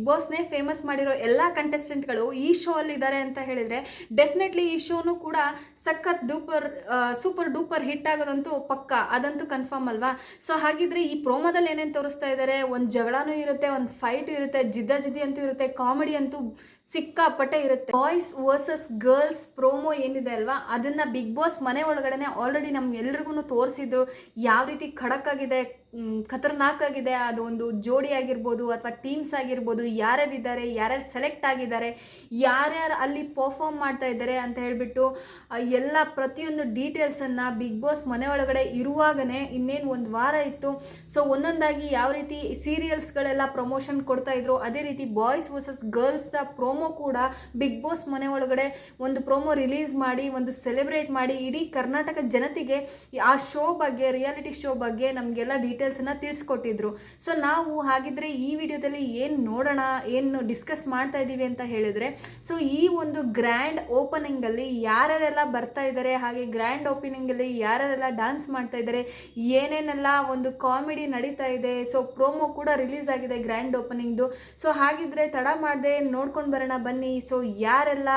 ಬಾಸ್ನೇ famous ಮಾಡಿರೋ ಎಲ್ಲ ಕಂಟೆಸ್ಟೆಂಟ್ಗಳು ಈ ಶೋ ಅಲ್ಲಿ ಇದ್ದಾರೆ ಅಂತ ಹೇಳಿದರೆ ಡೆಫಿನೆಟ್ಲಿ ಈ ಶೋನು ಕೂಡ ಸಖತ್ ಸೂಪರ್ ಡೂಪರ್ ಹಿಟ್ ಆಗೋದಂತೂ ಪಕ್ಕ, ಅದಂತೂ ಕನ್ಫರ್ಮ್ ಅಲ್ವಾ. ಸೊ ಹಾಗಿದ್ರೆ ಈ ಪ್ರೋಮೋದಲ್ಲಿ ಏನೇನು ತೋರಿಸ್ತಾ ಇದ್ದಾರೆ, ಒಂದು ಜಗಳನೂ ಇರುತ್ತೆ, ಒಂದು ಫೈಟ್ ಇರುತ್ತೆ, ಜಿದ್ದಿ ಅಂತೂ ಇರುತ್ತೆ, ಕಾಮಿಡಿ ಅಂತೂ ಸಿಕ್ಕಾಪಟ್ಟೆ ಇರುತ್ತೆ. ಬಾಯ್ಸ್ ವರ್ಸಸ್ ಗರ್ಲ್ಸ್ ಪ್ರೋಮೋ ಏನಿದೆ ಅಲ್ವಾ, ಅದನ್ನ ಬಿಗ್ ಬಾಸ್ ಮನೆ ಒಳಗಡೆನೆ ಆಲ್ರೆಡಿ ನಮ್ಗೆಲ್ರಿಗೂ ತೋರಿಸಿದ್ರು. ಯಾವ ರೀತಿ ಖಡಕ್ ಆಗಿದೆ, ಖತರ್ನಾಕ್ ಆಗಿದೆ, ಅದು ಒಂದು ಜೋಡಿ ಆಗಿರ್ಬೋದು ಅಥವಾ ಟೀಮ್ಸ್ ಆಗಿರ್ಬೋದು, ಯಾರ್ಯಾರಿದ್ದಾರೆ, ಯಾರ್ಯಾರು ಸೆಲೆಕ್ಟ್ ಆಗಿದ್ದಾರೆ, ಯಾರ್ಯಾರು ಅಲ್ಲಿ ಪರ್ಫಾರ್ಮ್ ಮಾಡ್ತಾ ಇದ್ದಾರೆ ಅಂತ ಹೇಳ್ಬಿಟ್ಟು ಎಲ್ಲ ಪ್ರತಿಯೊಂದು ಡೀಟೇಲ್ಸನ್ನು ಬಿಗ್ ಬಾಸ್ ಮನೆ ಒಳಗಡೆ ಇರುವಾಗನೇ ಇನ್ನೇನು ಒಂದು ವಾರ ಇತ್ತು. ಸೊ ಒಂದೊಂದಾಗಿ ಯಾವ ರೀತಿ ಸೀರಿಯಲ್ಸ್ಗಳೆಲ್ಲ ಪ್ರಮೋಷನ್ ಕೊಡ್ತಾ ಇದ್ರು, ಅದೇ ರೀತಿ ಬಾಯ್ಸ್ ವರ್ಸಸ್ ಗರ್ಲ್ಸ್ ಪ್ರೋಮೋ ಕೂಡ ಬಿಗ್ ಬಾಸ್ ಮನೆ ಒಳಗಡೆ ಒಂದು ಪ್ರೋಮೋ ರಿಲೀಸ್ ಮಾಡಿ, ಒಂದು ಸೆಲೆಬ್ರೇಟ್ ಮಾಡಿ ಇಡೀ ಕರ್ನಾಟಕ ಜನತೆಗೆ ಆ ಶೋ ಬಗ್ಗೆ, ರಿಯಾಲಿಟಿ ಶೋ ಬಗ್ಗೆ ನಮಗೆಲ್ಲ ಡೀಟೇಲ್ಸನ್ನು ತಿಳಿಸ್ಕೊಟ್ಟಿದ್ರು. ಸೊ ನಾವು ಹಾಗಿದ್ರೆ ಈ ವಿಡಿಯೋದಲ್ಲಿ ಏನು ನೋಡೋಣ, ಏನು ಡಿಸ್ಕಸ್ ಮಾಡ್ತಾ ಇದ್ದೀವಿ ಅಂತ ಹೇಳಿದ್ರೆ, ಸೊ ಈ ಒಂದು ಗ್ರ್ಯಾಂಡ್ ಓಪನಿಂಗಲ್ಲಿ ಯಾರ್ಯಾರೆಲ್ಲ ಬರ್ತಾ ಇದ್ದಾರೆ, ಹಾಗೆ ಗ್ರ್ಯಾಂಡ್ ಓಪನಿಂಗಲ್ಲಿ ಯಾರ್ಯಾರೆಲ್ಲ ಡ್ಯಾನ್ಸ್ ಮಾಡ್ತಾ ಇದ್ದಾರೆ, ಏನೇನೆಲ್ಲ ಒಂದು ಕಾಮಿಡಿ ನಡೀತಾ ಇದೆ. ಸೊ ಪ್ರೋಮೋ ಕೂಡ ರಿಲೀಸ್ ಆಗಿದೆ ಗ್ರ್ಯಾಂಡ್ ಓಪನಿಂಗ್ದು. ಸೊ ಹಾಗಿದ್ರೆ ತಡ ಮಾಡದೆ ನೋಡ್ಕೊಂಡು ಬರೋಣ ಬನ್ನಿ. ಸೊ ಯಾರೆಲ್ಲ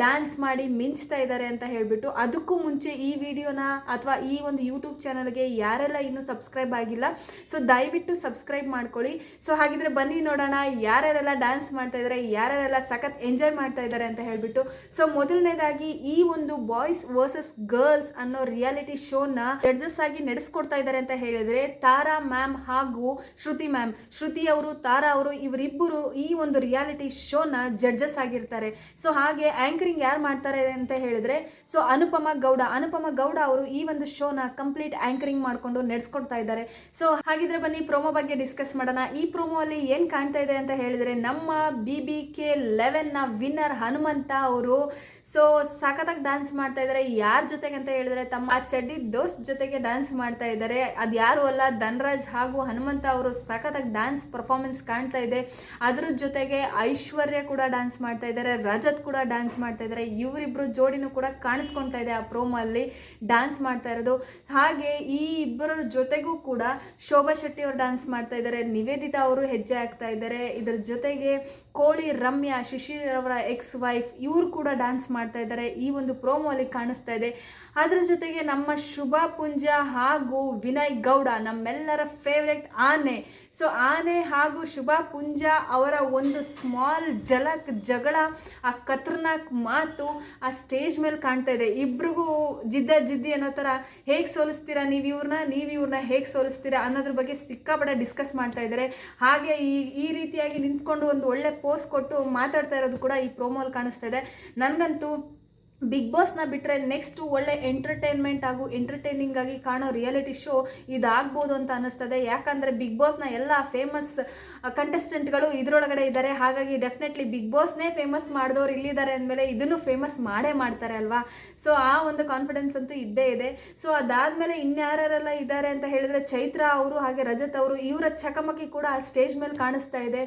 ಡ್ಯಾನ್ಸ್ ಮಾಡಿ ಮಿಂಚ್ತಾ ಇದ್ದಾರೆ ಅಂತ ಹೇಳಿಬಿಟ್ಟು, ಅದಕ್ಕೂ ಮುಂಚೆ ಈ ವಿಡಿಯೋನ ಅಥವಾ ಈ ಒಂದು ಯೂಟ್ಯೂಬ್ ಚಾನಲ್ಗೆ ಯಾರೆಲ್ಲ ಇನ್ನೂ ಸಬ್ಸ್ಕ್ರೈಬ್ ಆಗಿಲ್ಲ, ಸೊ ದಯವಿಟ್ಟು ಸಬ್ಸ್ಕ್ರೈಬ್ ಮಾಡ್ಕೊಳ್ಳಿ. ಸೊ ಹಾಗಿದ್ರೆ ಬನ್ನಿ ನೋಡೋಣ ಯಾರ್ಯಾರೆಲ್ಲ ಡ್ಯಾನ್ಸ್ ಮಾಡ್ತಾ ಇದ್ದಾರೆ, ಯಾರ್ಯಾರೆಲ್ಲ ಸಖತ್ ಎಂಜಾಯ್ ಮಾಡ್ತಾ ಇದ್ದಾರೆ ಅಂತ ಹೇಳ್ಬಿಟ್ಟು. ಸೊ ಮೊದಲನೇದಾಗಿ ಈ ಒಂದು ಬಾಯ್ಸ್ ವರ್ಸಸ್ ಗರ್ಲ್ಸ್ ಅನ್ನೋ ರಿಯಾಲಿಟಿ ಶೋನ ಜಡ್ಜಸ್ ಆಗಿ ನಡೆಸ್ಕೊಡ್ತಾ ಇದ್ದಾರೆ ಅಂತ ಹೇಳಿದ್ರೆ ತಾರಾ ಮ್ಯಾಮ್ ಹಾಗೂ ಶ್ರುತಿ ಮ್ಯಾಮ್. ಶ್ರುತಿ ಅವರು, ತಾರಾ ಅವರು, ಇವರಿಬ್ಬರು ಈ ಒಂದು ರಿಯಾಲಿಟಿ ಶೋನ ಜಡ್ಜಸ್ ಆಗಿರ್ತಾರೆ. ಸೊ ಹಾಗೆ ಆಂಕರಿಂಗ್ ಯಾರು ಮಾಡ್ತಾರೆ ಅಂತ ಹೇಳಿದ್ರೆ, ಸೊ ಅನುಪಮ ಗೌಡ ಅವರು ಈ ಒಂದು ಶೋನ ಕಂಪ್ಲೀಟ್ ಆಂಕರಿಂಗ್ ಮಾಡ್ಕೊಂಡು ನಡೆಸ್ಕೊಡ್ತಾ ಇದ್ದಾರೆ. ಸೊ ಹಾಗಿದ್ರೆ ಬನ್ನಿ ಪ್ರೋಮೋ ಬಗ್ಗೆ ಡಿಸ್ಕಸ್ ಮಾಡೋಣ. ಈ ಪ್ರೋಮೋ ಅಲ್ಲಿ ಏನ್ ಕಾಣ್ತಾ ಇದೆ ಅಂತ ಹೇಳಿದ್ರೆ, ನಮ್ಮ BBK11 ನ ವಿನ್ನರ್ ಹನುಮಂತ ಅವರು ಸೊ ಸಖತ್ತಾಗಿ ಡ್ಯಾನ್ಸ್ ಮಾಡ್ತಾ ಇದ್ದಾರೆ. ಯಾರ ಜೊತೆಗೆ ಅಂತ ಹೇಳಿದ್ರೆ ತಮ್ಮ ಚಡ್ಡಿ ದೋಸ್ತ್ ಜೊತೆಗೆ ಡ್ಯಾನ್ಸ್ ಮಾಡ್ತಾ ಇದ್ದಾರೆ. ಅದು ಯಾರು ಅಲ್ಲ, ಧನ್ರಾಜ್ ಹಾಗೂ ಹನುಮಂತ ಅವರು ಸಖತ್ತಾಗಿ ಡ್ಯಾನ್ಸ್ ಪರ್ಫಾರ್ಮೆನ್ಸ್ ಕಾಣ್ತಾ ಇದೆ. ಅದ್ರ ಜೊತೆಗೆ ಐಶ್ವರ್ಯ ಕೂಡ ಡ್ಯಾನ್ಸ್ ಮಾಡ್ತಾ ಇದ್ದಾರೆ, ರಜತ್ ಕೂಡ ಡ್ಯಾನ್ಸ್ ಮಾಡ್ತಾ ಇದ್ದಾರೆ. ಇವರಿಬ್ರು ಜೋಡಿನೂ ಕೂಡ ಕಾಣಿಸ್ಕೊಳ್ತಾ ಇದೆ ಆ ಪ್ರೋಮೋ ಅಲ್ಲಿ ಡ್ಯಾನ್ಸ್ ಮಾಡ್ತಾ ಇರೋದು. ಹಾಗೆ ಈ ಇಬ್ಬರ ಜೊತೆಗೂ ಕೂಡ ಶೋಭಾ ಶೆಟ್ಟಿ ಅವರು ಡ್ಯಾನ್ಸ್ ಮಾಡ್ತಾ ಇದ್ದಾರೆ, ನಿವೇದಿತಾ ಅವರು ಹೆಜ್ಜೆ ಹಾಕ್ತಾ ಇದ್ದಾರೆ. ಇದರ ಜೊತೆಗೆ ಕೋಳಿ ರಮ್ಯಾ, ಶಿಶಿರ್ ಅವರ ಎಕ್ಸ್ ವೈಫ್, ಇವರು ಕೂಡ ಡ್ಯಾನ್ಸ್ ಮಾಡ್ತಾ ಇದ್ದಾರೆ, ಈ ಒಂದು ಪ್ರೋಮೋ ಅಲ್ಲಿ ಕಾಣಿಸ್ತಾ ಇದೆ. ಅದರ ಜೊತೆಗೆ ನಮ್ಮ ಶುಭಾ ಪುಂಜ ಹಾಗೂ ವಿನಯ್ ಗೌಡ, ನಮ್ಮೆಲ್ಲರ ಫೇವ್ರೆಟ್ ಆನೆ. ಸೊ ಆನೆ ಹಾಗೂ ಶುಭಾ ಪುಂಜ ಅವರ ಒಂದು ಸ್ಮಾಲ್ ಜಗಳ, ಆ ಖತರ್ನಾಕ್ ಮಾತು ಆ ಸ್ಟೇಜ್ ಮೇಲೆ ಕಾಣ್ತಾ ಇದೆ. ಇಬ್ರಿಗೂ ಜಿದ್ದಿ ಅನ್ನೋ ಥರ, ಹೇಗೆ ಸೋಲಿಸ್ತೀರಾ ನೀವು ಇವ್ರನ್ನ ಹೇಗೆ ಸೋಲಿಸ್ತೀರಾ ಅನ್ನೋದ್ರ ಬಗ್ಗೆ ಸಿಕ್ಕಾಪಟ್ಟೆ ಡಿಸ್ಕಸ್ ಮಾಡ್ತಾ ಇದ್ದಾರೆ. ಹಾಗೆ ಈ ರೀತಿಯಾಗಿ ನಿಂತ್ಕೊಂಡು ಒಂದು ಒಳ್ಳೆ ಪೋಸ್ ಕೊಟ್ಟು ಮಾತಾಡ್ತಾ ಇರೋದು ಕೂಡ ಈ ಪ್ರೋಮೋಲ್ಲಿ ಕಾಣಿಸ್ತಾ ಇದೆ. ನನಗಂತೂ ಬಿಗ್ ಬಾಸ್ನ ಬಿಟ್ಟರೆ ನೆಕ್ಸ್ಟ್ ಒಳ್ಳೆ ಎಂಟರ್ಟೈನ್ಮೆಂಟ್ ಹಾಗೂ ಎಂಟರ್ಟೈನಿಂಗ್ ಆಗಿ ಕಾಣೋ ರಿಯಾಲಿಟಿ ಶೋ ಇದಾಗ್ಬೋದು ಅಂತ ಅನ್ನಿಸ್ತದೆ. ಯಾಕಂದರೆ ಬಿಗ್ ಬಾಸ್ನ ಎಲ್ಲ ಫೇಮಸ್ ಕಂಟೆಸ್ಟೆಂಟ್ಗಳು ಇದರೊಳಗಡೆ ಇದ್ದಾರೆ. ಹಾಗಾಗಿ ಡೆಫಿನೆಟ್ಲಿ ಬಿಗ್ ಬಾಸ್ನೇ ಫೇಮಸ್ ಮಾಡಿದವ್ರು ಇಲ್ಲಿದ್ದಾರೆ ಅಂದಮೇಲೆ ಇದನ್ನು ಫೇಮಸ್ ಮಾಡೇ ಮಾಡ್ತಾರೆ ಅಲ್ವಾ. ಸೊ ಆ ಒಂದು ಕಾನ್ಫಿಡೆನ್ಸ್ ಅಂತೂ ಇದ್ದೇ ಇದೆ. ಸೊ ಅದಾದಮೇಲೆ ಇನ್ಯಾರೆಲ್ಲ ಇದ್ದಾರೆ ಅಂತ ಹೇಳಿದ್ರೆ ಚೈತ್ರ ಅವರು ಹಾಗೆ ರಜತ್ ಅವರು, ಇವರ ಚಕಮಕಿ ಕೂಡ ಆ ಸ್ಟೇಜ್ ಮೇಲೆ ಕಾಣಿಸ್ತಾ ಇದೆ.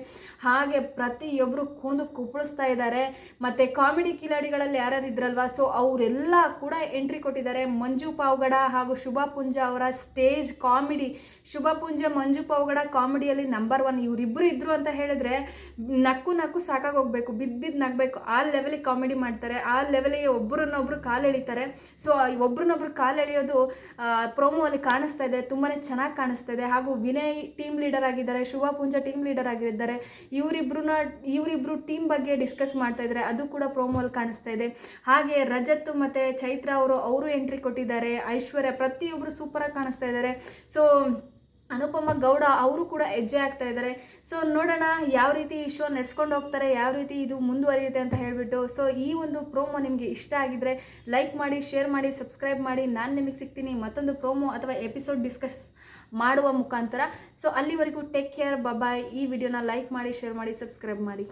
ಹಾಗೆ ಪ್ರತಿಯೊಬ್ಬರು ಕುಣಿದು ಕುಪ್ಪಳಿಸ್ತಾ ಇದ್ದಾರೆ. ಮತ್ತು ಕಾಮಿಡಿ ಕಿಲಾಡಿಗಳಲ್ಲಿ ಯಾರ್ಯಾರು ಇದ್ರಲ್ವ, ಸೊ ಅವರೆಲ್ಲ ಕೂಡ ಎಂಟ್ರಿ ಕೊಟ್ಟಿದ್ದಾರೆ. ಮಂಜು ಪಾವಗಡ ಹಾಗೂ ಶುಭಾ ಪುಂಜ ಅವರ ಸ್ಟೇಜ್ ಕಾಮಿಡಿ, ಶುಭಾ ಪುಂಜ ಮಂಜು ಪಾವಗಡ ಕಾಮಿಡಿಯಲ್ಲಿ ನಂಬರ್ 1. ಇವರಿಬ್ಬರು ಇದ್ರು ಅಂತ ಹೇಳಿದ್ರೆ ನಕ್ಕು ಸಾಕಾಗಿ ಹೋಗ್ಬೇಕು, ಬಿದ್ದು ನಗಬೇಕು, ಆ ಲೆವೆಲಿಗೆ ಕಾಮಿಡಿ ಮಾಡ್ತಾರೆ, ಆ ಲೆವೆಲಿಗೆ ಒಬ್ಬರನ್ನೊಬ್ರು ಕಾಲು ಎಳಿತಾರೆ. ಸೊ ಒಬ್ರನ್ನೊಬ್ರು ಕಾಲು ಎಳೆಯೋದು ಪ್ರೋಮೋ ಅಲ್ಲಿ ಕಾಣಿಸ್ತಾ ಇದೆ, ತುಂಬಾ ಚೆನ್ನಾಗಿ ಕಾಣಿಸ್ತಾ ಇದೆ. ಹಾಗೂ ವಿನಯ್ ಟೀಮ್ ಲೀಡರ್ ಆಗಿದ್ದಾರೆ, ಶುಭಾ ಪುಂಜ ಟೀಮ್ ಲೀಡರ್ ಆಗಿದ್ದಾರೆ. ಇವರಿಬ್ರು ಟೀಮ್ ಬಗ್ಗೆ ಡಿಸ್ಕಸ್ ಮಾಡ್ತಾ ಇದ್ದಾರೆ, ಅದು ಕೂಡ ಪ್ರೋಮೋ ಅಲ್ಲಿ ಕಾಣಿಸ್ತಾ ಇದೆ. ಹಾಗೆ ರಜತ್ ಮತ್ತು ಚೈತ್ರ ಅವರು ಎಂಟ್ರಿ ಕೊಟ್ಟಿದ್ದಾರೆ. ಐಶ್ವರ್ಯ, ಪ್ರತಿಯೊಬ್ಬರು ಸೂಪರಾಗಿ ಕಾಣಿಸ್ತಾ ಇದ್ದಾರೆ. ಸೊ ಅನುಪಮ ಗೌಡ ಅವರು ಕೂಡ ಹೆಜ್ಜೆ ಆಗ್ತಾ ಇದ್ದಾರೆ. ಸೊ ನೋಡೋಣ ಯಾವ ರೀತಿ ಈ ಶೋ ನಡೆಸ್ಕೊಂಡು ಹೋಗ್ತಾರೆ, ಯಾವ ರೀತಿ ಇದು ಮುಂದುವರಿಯುತ್ತೆ ಅಂತ ಹೇಳಿಬಿಟ್ಟು. ಸೊ ಈ ಒಂದು ಪ್ರೋಮೋ ನಿಮಗೆ ಇಷ್ಟ ಆಗಿದ್ರೆ ಲೈಕ್ ಮಾಡಿ, ಶೇರ್ ಮಾಡಿ, ಸಬ್ಸ್ಕ್ರೈಬ್ ಮಾಡಿ. ನಾನು ನಿಮಗೆ ಸಿಗ್ತೀನಿ ಮತ್ತೊಂದು ಪ್ರೋಮೋ ಅಥವಾ ಎಪಿಸೋಡ್ ಡಿಸ್ಕಸ್ ಮಾಡುವ ಮುಖಾಂತರ. ಸೊ ಅಲ್ಲಿವರೆಗೂ ಟೇಕ್ ಕೇರ್, ಬಾಯ್. ಈ ವಿಡಿಯೋನ ಲೈಕ್ ಮಾಡಿ, ಶೇರ್ ಮಾಡಿ, ಸಬ್ಸ್ಕ್ರೈಬ್ ಮಾಡಿ.